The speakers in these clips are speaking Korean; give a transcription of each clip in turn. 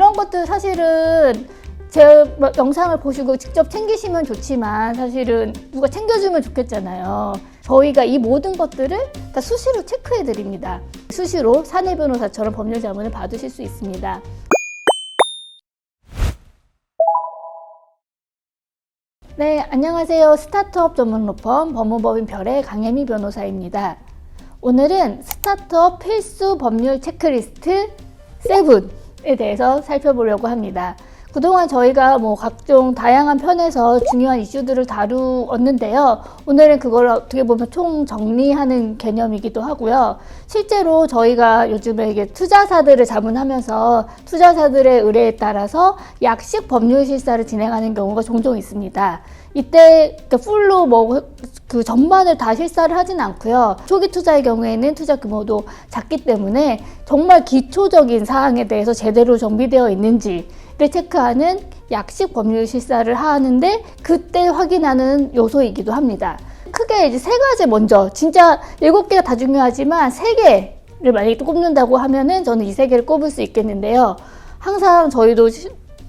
이런 것들 사실은 제 영상을 보시고 직접 챙기시면 좋지만 사실은 누가 챙겨주면 좋겠잖아요. 저희가 이 모든 것들을 다 수시로 체크해 드립니다. 수시로 사내 변호사처럼 법률 자문을 받으실 수 있습니다. 네, 안녕하세요. 스타트업 전문 로펌 법무법인 별의 강혜미 변호사입니다. 오늘은 스타트업 필수 법률 체크리스트 7에 대해서 살펴보려고 합니다. 그동안 저희가 각종 다양한 편에서 중요한 이슈들을 다루었는데요. 오늘은 그걸 어떻게 보면 총 정리하는 개념이기도 하고요. 실제로 저희가 요즘에 이게 투자사들을 자문하면서 투자사들의 의뢰에 따라서 약식 법률 실사를 진행하는 경우가 종종 있습니다. 이때 풀로 그 전반을 다 실사를 하진 않고요. 초기 투자의 경우에는 투자 규모도 작기 때문에 정말 기초적인 사항에 대해서 제대로 정비되어 있는지를 체크하는 약식 법률 실사를 하는데 그때 확인하는 요소이기도 합니다. 크게 이제 세 가지 먼저, 진짜 7개가 다 중요하지만 3개를 만약에 또 꼽는다고 하면은 저는 이 3개를 꼽을 수 있겠는데요. 항상 저희도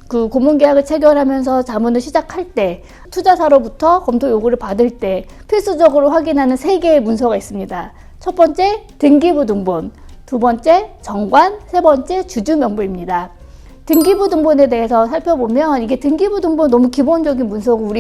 그 고문계약을 체결하면서 자문을 시작할 때 투자사로부터 검토 요구를 받을 때 필수적으로 확인하는 3개의 문서가 있습니다. 첫 번째, 등기부 등본, 두 번째, 정관, 세 번째, 주주 명부입니다. 등기부 등본에 대해서 살펴보면 이게 등기부 등본 너무 기본적인 문서고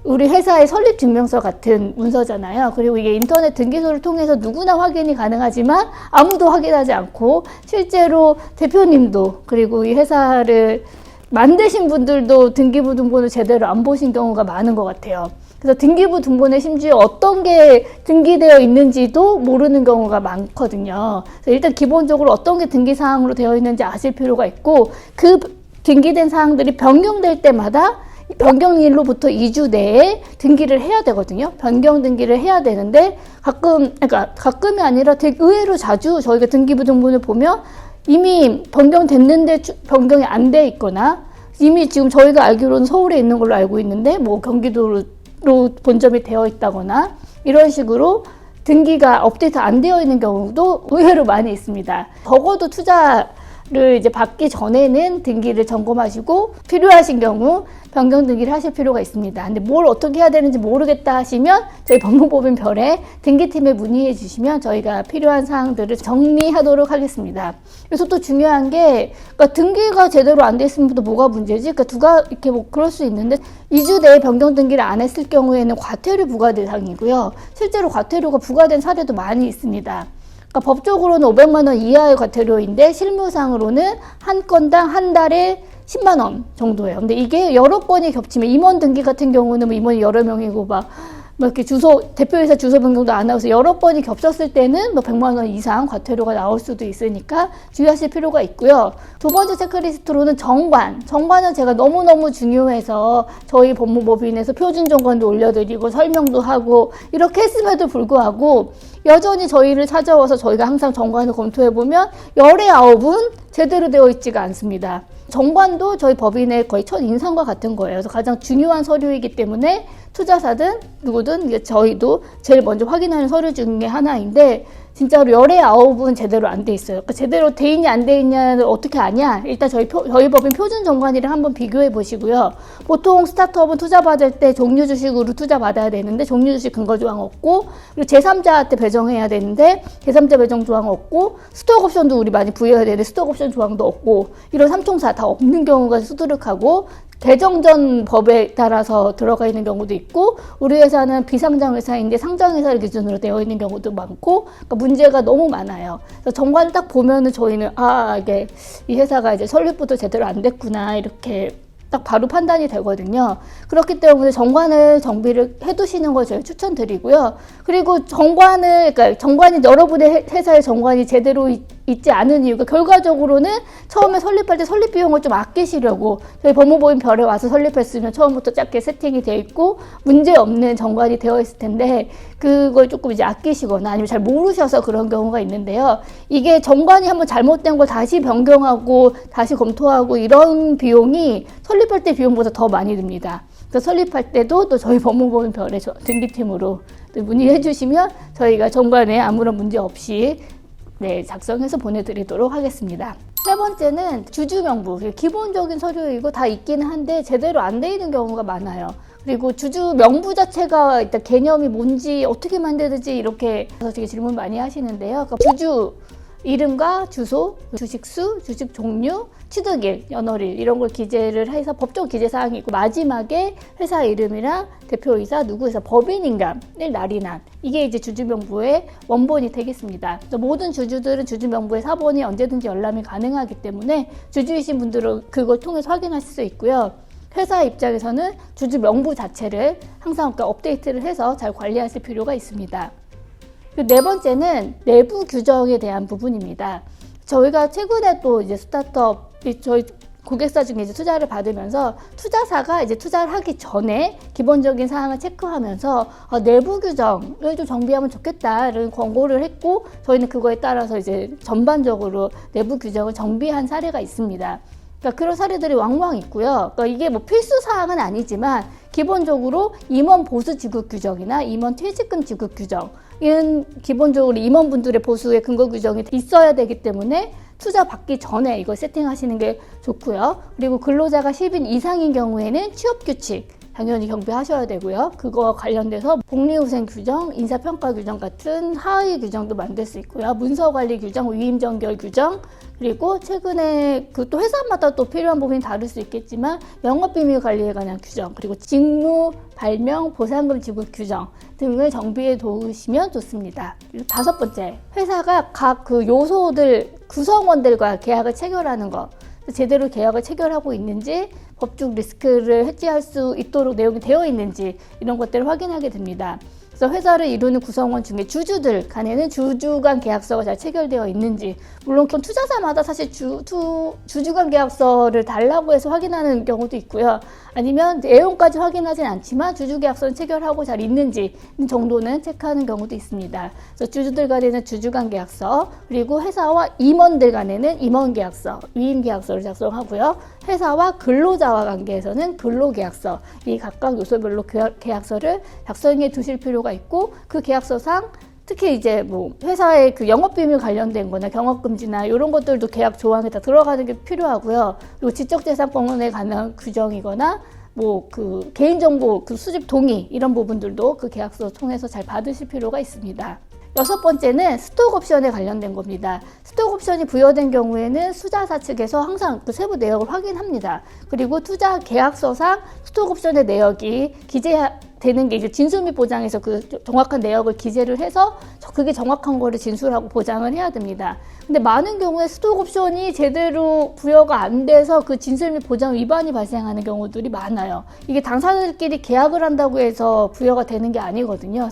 우리 회사의 설립 증명서 같은 문서잖아요. 그리고 이게 인터넷 등기소를 통해서 누구나 확인이 가능하지만 아무도 확인하지 않고 실제로 대표님도 그리고 이 회사를 만드신 분들도 등기부 등본을 제대로 안 보신 경우가 많은 것 같아요. 그래서 등기부 등본에 심지어 어떤 게 등기되어 있는지도 모르는 경우가 많거든요. 그래서 일단 기본적으로 어떤 게 등기사항으로 되어 있는지 아실 필요가 있고 그 등기된 사항들이 변경될 때마다 변경일로부터 2주 내에 등기를 해야 되거든요. 변경 등기를 해야 되는데 가끔이 아니라 되게 의외로 자주 저희가 등기부 등본을 보면 이미 변경됐는데 변경이 안 돼 있거나 이미 지금 저희가 알기로는 서울에 있는 걸로 알고 있는데 경기도로 본점이 되어 있다거나 이런 식으로 등기가 업데이트 안 되어 있는 경우도 의외로 많이 있습니다. 적어도 투자를 이제 받기 전에는 등기를 점검하시고 필요하신 경우 변경 등기를 하실 필요가 있습니다. 근데 뭘 어떻게 해야 되는지 모르겠다 하시면 저희 법무법인 별의 등기팀에 문의해 주시면 저희가 필요한 사항들을 정리하도록 하겠습니다. 그래서 또 중요한 게 등기가 제대로 안 돼 있으면 또 뭐가 문제지? 누가 이렇게 그럴 수 있는데 2주 내에 변경 등기를 안 했을 경우에는 과태료 부과 대상이고요. 실제로 과태료가 부과된 사례도 많이 있습니다. 법적으로는 500만 원 이하의 과태료인데 실무상으로는 한 건당 한 달에 10만 원 정도예요. 근데 이게 여러 건이 겹치면 임원 등기 같은 경우는 임원이 여러 명이고 이렇게 대표이사 주소 변경도 안 하고서 여러 건이 겹쳤을 때는 100만 원 이상 과태료가 나올 수도 있으니까 주의하실 필요가 있고요. 두 번째 체크리스트로는 정관은 제가 너무너무 중요해서 저희 법무법인에서 표준 정관도 올려드리고 설명도 하고 이렇게 했음에도 불구하고 여전히 저희를 찾아와서 저희가 항상 정관을 검토해보면 열의 9은 제대로 되어 있지가 않습니다. 정관도 저희 법인의 거의 첫 인상과 같은 거예요. 그래서 가장 중요한 서류이기 때문에 투자사든 누구든 저희도 제일 먼저 확인하는 서류 중에 하나인데 진짜로 열의 9은 제대로 안 돼 있어요. 제대로 돼 있냐 안 돼 있냐를 어떻게 아냐? 일단 저희 법인 표준 정관이랑 한번 비교해 보시고요. 보통 스타트업은 투자 받을 때 종류 주식으로 투자 받아야 되는데 종류 주식 근거 조항 없고 그리고 제3자한테 배정해야 되는데 제3자 배정 조항 없고 스톡 옵션도 우리 많이 부여해야 되는데 스톡 옵션 조항도 없고 이런 삼총사 다 없는 경우가 수두룩하고 개정 전 법에 따라서 들어가 있는 경우도 있고 우리 회사는 비상장 회사인데 상장 회사를 기준으로 되어 있는 경우도 많고 문제가 너무 많아요. 그래서 정관을 딱 보면은 저희는 이게 이 회사가 이제 설립부터 제대로 안 됐구나 이렇게 딱 바로 판단이 되거든요. 그렇기 때문에 정관을 정비를 해두시는 걸 저희 추천드리고요. 그리고 정관이 여러분의 회사의 정관이 제대로 있지 않은 이유가 결과적으로는 처음에 설립할 때 설립 비용을 좀 아끼시려고 저희 법무법인 별에 와서 설립했으면 처음부터 작게 세팅이 되어 있고 문제 없는 정관이 되어 있을 텐데 그걸 조금 이제 아끼시거나 아니면 잘 모르셔서 그런 경우가 있는데요. 이게 정관이 한번 잘못된 걸 다시 변경하고 다시 검토하고 이런 비용이 설립할 때 비용보다 더 많이 듭니다. 그래서 설립할 때도 또 저희 법무법인 별의 등기팀으로 문의해 주시면 저희가 정관에 아무런 문제 없이 작성해서 보내드리도록 하겠습니다. 세 번째는 주주 명부. 기본적인 서류이고 다 있기는 한데 제대로 안 돼 있는 경우가 많아요. 그리고 주주 명부 자체가 일단 개념이 뭔지 어떻게 만드는지 이렇게 되게 질문 많이 하시는데요. 그러니까 주주 이름과 주소, 주식수, 주식 종류, 취득일, 연월일 이런 걸 기재를 해서 법적 기재 사항이 있고 마지막에 회사 이름이랑 대표이사, 누구에서 법인인감을 날인한 이게 이제 주주명부의 원본이 되겠습니다. 그래서 모든 주주들은 주주명부의 사본이 언제든지 열람이 가능하기 때문에 주주이신 분들은 그걸 통해서 확인하실 수 있고요. 회사 입장에서는 주주명부 자체를 항상 업데이트를 해서 잘 관리하실 필요가 있습니다. 네 번째는 내부 규정에 대한 부분입니다. 저희가 최근에 또 이제 스타트업, 저희 고객사 중에 이제 투자를 받으면서 투자사가 이제 투자를 하기 전에 기본적인 사항을 체크하면서 내부 규정을 좀 정비하면 좋겠다는 권고를 했고 저희는 그거에 따라서 이제 전반적으로 내부 규정을 정비한 사례가 있습니다. 그러니까 그런 사례들이 왕왕 있고요. 그러니까 이게 뭐 필수 사항은 아니지만 기본적으로 임원 보수 지급 규정이나 임원 퇴직금 지급 규정 이는 기본적으로 임원분들의 보수의 근거 규정이 있어야 되기 때문에 투자 받기 전에 이걸 세팅하시는 게 좋고요. 그리고 근로자가 10인 이상인 경우에는 취업 규칙 당연히 경비하셔야 되고요. 그거와 관련돼서 복리후생 규정, 인사평가 규정 같은 하위 규정도 만들 수 있고요. 문서관리 규정, 위임전결 규정, 그리고 최근에 그 또 회사마다 또 필요한 부분이 다를 수 있겠지만 영업비밀 관리에 관한 규정, 그리고 직무, 발명, 보상금 지급 규정 등을 정비해 두시면 좋습니다. 그리고 다섯 번째, 회사가 각 그 요소들, 구성원들과 계약을 체결하는 거. 제대로 계약을 체결하고 있는지, 법적 리스크를 해지할 수 있도록 내용이 되어 있는지 이런 것들을 확인하게 됩니다. 그래서 회사를 이루는 구성원 중에 주주들 간에는 주주 간 계약서가 잘 체결되어 있는지, 물론 투자사마다 사실 주주 간 계약서를 달라고 해서 확인하는 경우도 있고요. 아니면 내용까지 확인하진 않지만 주주 계약서는 체결하고 잘 있는지 정도는 체크하는 경우도 있습니다. 그래서 주주들 간에는 주주 간 계약서, 그리고 회사와 임원들 간에는 임원 계약서, 위임 계약서를 작성하고요. 회사와 근로자와 관계에서는 근로 계약서, 이 각각 요소별로 계약서를 작성해 두실 필요가 있고, 그 계약서상 특히 이제 뭐 회사의 그 영업비밀 관련된 거나 경업금지나 이런 것들도 계약 조항에 다 들어가는 게 필요하고요. 그리고 지적재산권에 관한 규정이거나 뭐 그 개인정보 그 수집 동의 이런 부분들도 그 계약서 통해서 잘 받으실 필요가 있습니다. 여섯 번째는 스톡옵션에 관련된 겁니다. 스톡옵션이 부여된 경우에는 투자사 측에서 항상 그 세부 내역을 확인합니다. 그리고 투자 계약서상 스톡옵션의 내역이 기재되는 게 이제 진술 및 보장에서 그 정확한 내역을 기재를 해서 그게 정확한 거를 진술하고 보장을 해야 됩니다. 근데 많은 경우에 스톡옵션이 제대로 부여가 안 돼서 그 진술 및 보장 위반이 발생하는 경우들이 많아요. 이게 당사자들끼리 계약을 한다고 해서 부여가 되는 게 아니거든요.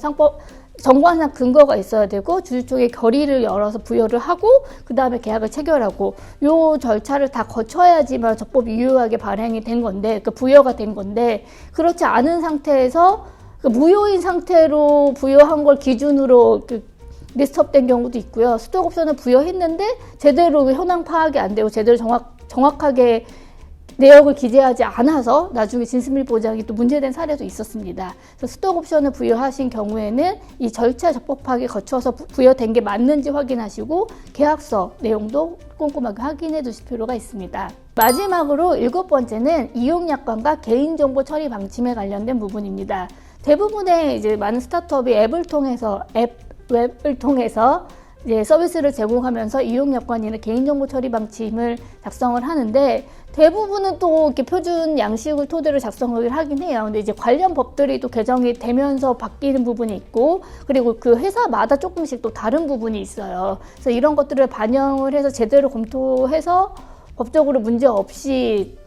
정관상 근거가 있어야 되고 주주 쪽에 결의를 열어서 부여를 하고 그 다음에 계약을 체결하고 요 절차를 다 거쳐야지만 적법이 유효하게 발행이 된 건데 그 부여가 된 건데 그렇지 않은 상태에서 그 무효인 상태로 부여한 걸 기준으로 리스트업된 경우도 있고요. 스톡옵션을 부여했는데 제대로 현황 파악이 안 되고 제대로 정확하게 내역을 기재하지 않아서 나중에 진술밀 보장이 또 문제된 사례도 있었습니다. 그래서 스톡옵션을 부여하신 경우에는 이 절차 적법하게 거쳐서 부여된 게 맞는지 확인하시고 계약서 내용도 꼼꼼하게 확인해 두실 필요가 있습니다. 마지막으로 일곱 번째는 이용약관과 개인정보 처리 방침에 관련된 부분입니다. 대부분의 이제 많은 스타트업이 웹을 통해서 이제 서비스를 제공하면서 이용약관이나 개인정보 처리 방침을 작성을 하는데 대부분은 또 이렇게 표준 양식을 토대로 작성을 하긴 해요. 근데 이제 관련 법들이 또 개정이 되면서 바뀌는 부분이 있고 그리고 그 회사마다 조금씩 또 다른 부분이 있어요. 그래서 이런 것들을 반영을 해서 제대로 검토해서 법적으로 문제 없이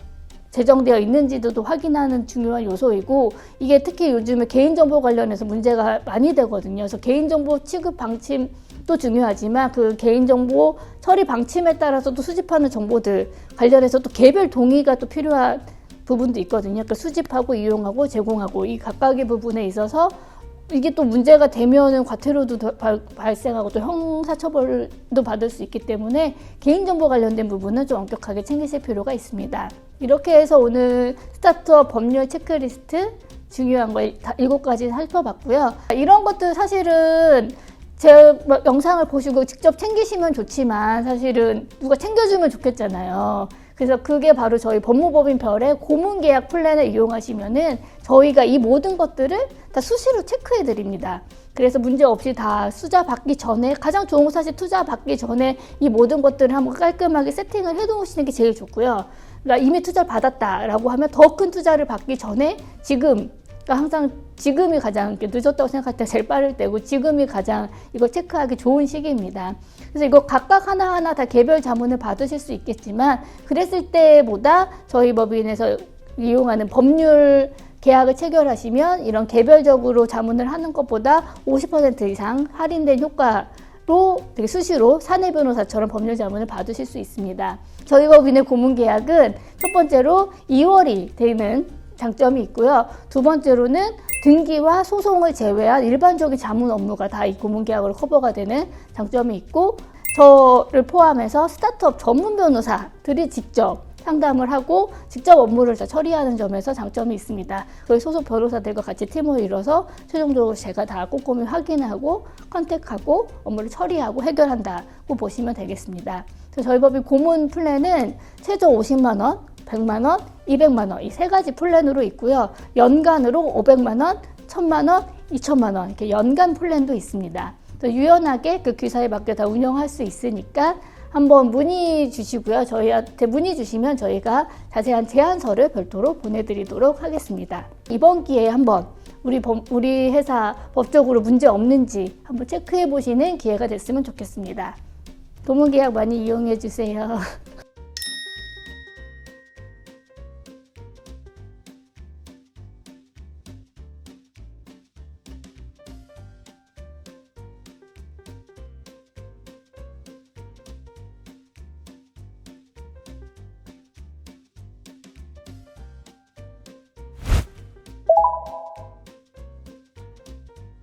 제정되어 있는지도 또 확인하는 중요한 요소이고 이게 특히 요즘에 개인정보 관련해서 문제가 많이 되거든요. 그래서 개인정보 취급 방침도 중요하지만 그 개인정보 처리 방침에 따라서 또 수집하는 정보들 관련해서 또 개별 동의가 또 필요한 부분도 있거든요. 그러니까 수집하고 이용하고 제공하고 이 각각의 부분에 있어서 이게 또 문제가 되면은 과태료도 발생하고 또 형사처벌도 받을 수 있기 때문에 개인정보 관련된 부분은 좀 엄격하게 챙기실 필요가 있습니다. 이렇게 해서 오늘 스타트업 법률 체크리스트 중요한 거 7가지 살펴봤고요. 이런 것들 사실은 제 영상을 보시고 직접 챙기시면 좋지만 사실은 누가 챙겨주면 좋겠잖아요. 그래서 그게 바로 저희 법무법인 별의 고문계약 플랜을 이용하시면은 저희가 이 모든 것들을 다 수시로 체크해 드립니다. 그래서 문제 없이 다 투자 받기 전에, 가장 좋은 건 사실 투자 받기 전에 이 모든 것들을 한번 깔끔하게 세팅을 해 놓으시는 게 제일 좋고요. 그러니까 이미 투자를 받았다라고 하면 더 큰 투자를 받기 전에 지금, 그러니까 항상 지금이 가장 이렇게 늦었다고 생각할 때 제일 빠를 때고, 지금이 가장 이거 체크하기 좋은 시기입니다. 그래서 이거 각각 하나하나 다 개별 자문을 받으실 수 있겠지만, 그랬을 때보다 저희 법인에서 이용하는 법률 계약을 체결하시면 이런 개별적으로 자문을 하는 것보다 50% 이상 할인된 효과로 되게 수시로 사내 변호사처럼 법률 자문을 받으실 수 있습니다. 저희 법인의 고문 계약은 첫 번째로 2월이 되는 장점이 있고요. 두 번째로는 등기와 소송을 제외한 일반적인 자문 업무가 다 이 고문 계약으로 커버가 되는 장점이 있고, 저를 포함해서 스타트업 전문 변호사들이 직접 상담을 하고 직접 업무를 다 처리하는 점에서 장점이 있습니다. 저희 소속 변호사들과 같이 팀을 이뤄서 최종적으로 제가 다 꼼꼼히 확인하고 컨택하고 업무를 처리하고 해결한다고 보시면 되겠습니다. 저희 법인 고문 플랜은 최저 50만 원, 100만 원, 200만 원 이 세 가지 플랜으로 있고요. 연간으로 500만 원, 1000만 원, 2000만 원 이렇게 연간 플랜도 있습니다. 유연하게 그 귀사에 맞게 다 운영할 수 있으니까 한번 문의 주시고요. 저희한테 문의 주시면 저희가 자세한 제안서를 별도로 보내드리도록 하겠습니다. 이번 기회에 한번 우리 회사 법적으로 문제 없는지 한번 체크해 보시는 기회가 됐으면 좋겠습니다. 고문 계약 많이 이용해 주세요.